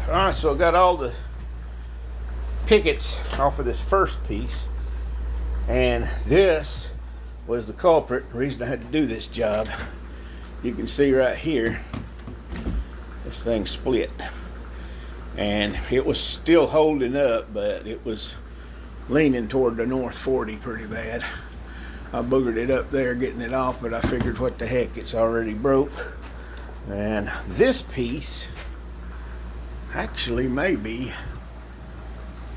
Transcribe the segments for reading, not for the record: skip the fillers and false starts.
Alright, so I got all the pickets off of this first piece, and this was the culprit. The reason I had to do this job, you can see right here, this thing split, and it was still holding up, but it was leaning toward the North 40 pretty bad. I boogered it up there getting it off, but I figured what the heck, it's already broke. And this piece actually may be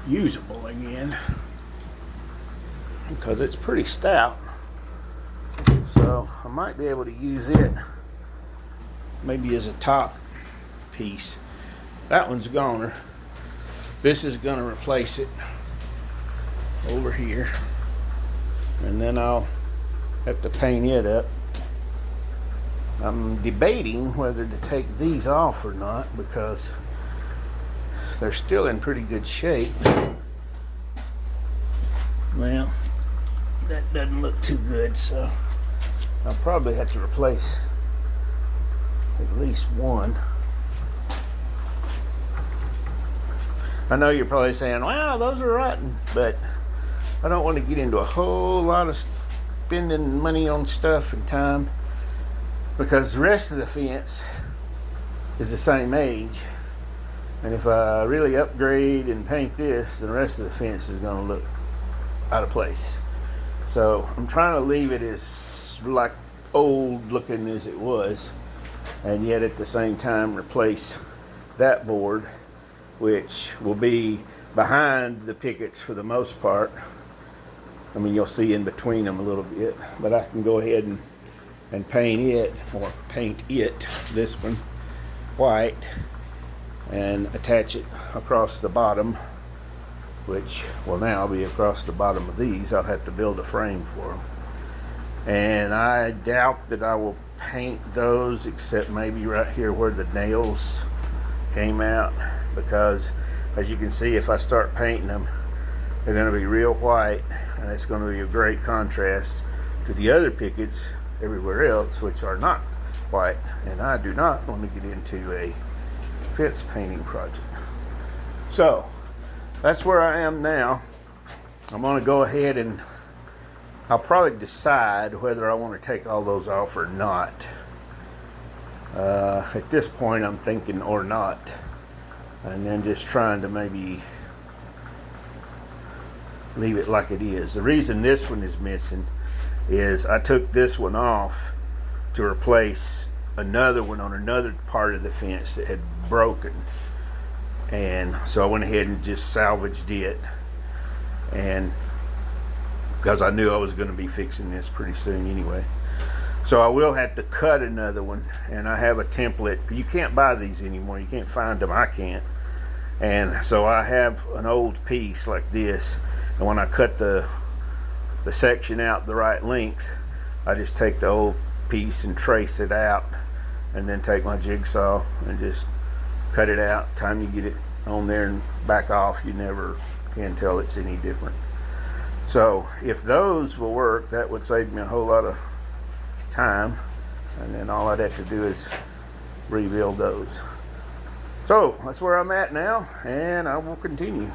usable again because it's pretty stout, so I might be able to use it maybe as a top piece. That one's goner. This is going to replace it over here, and then I'll have to paint it up. I'm debating whether to take these off or not because they're still in pretty good shape. Well, that doesn't look too good, so I'll probably have to replace at least one. I know you're probably saying, wow, those are rotten, but I don't want to get into a whole lot of spending money on stuff and time because the rest of the fence is the same age. And if I really upgrade and paint this, the rest of the fence is going to look out of place. So I'm trying to leave it as like old looking as it was, and yet at the same time replace that board, which will be behind the pickets for the most part. I mean, you'll see in between them a little bit, but I can go ahead and paint it, this one, white, and attach it across the bottom, which will now be across the bottom of these. I'll have to build a frame for them. And I doubt that I will paint those except maybe right here where the nails came out, because as you can see, if I start painting them, they're going to be real white, and it's going to be a great contrast to the other pickets everywhere else, which are not white, and I do not want to get into a fence painting project. So that's where I am now. I'm going to go ahead and I'll probably decide whether I want to take all those off or not. At this point I'm thinking or not, and then just trying to maybe leave it like it is. The reason this one is missing is I took this one off to replace another one on another part of the fence that had broken, and so I went ahead and just salvaged it, and because I knew I was going to be fixing this pretty soon anyway. So I will have to cut another one, and I have a template. You can't buy these anymore, you can't find them, I can't. And so I have an old piece like this, and when I cut the section out the right length, I just take the old piece and trace it out, and then take my jigsaw and just cut it out. Time you get it on there and back off, you never can tell it's any different. So if those will work, that would save me a whole lot of time, and then all I'd have to do is rebuild those. So that's where I'm at now, and I will continue.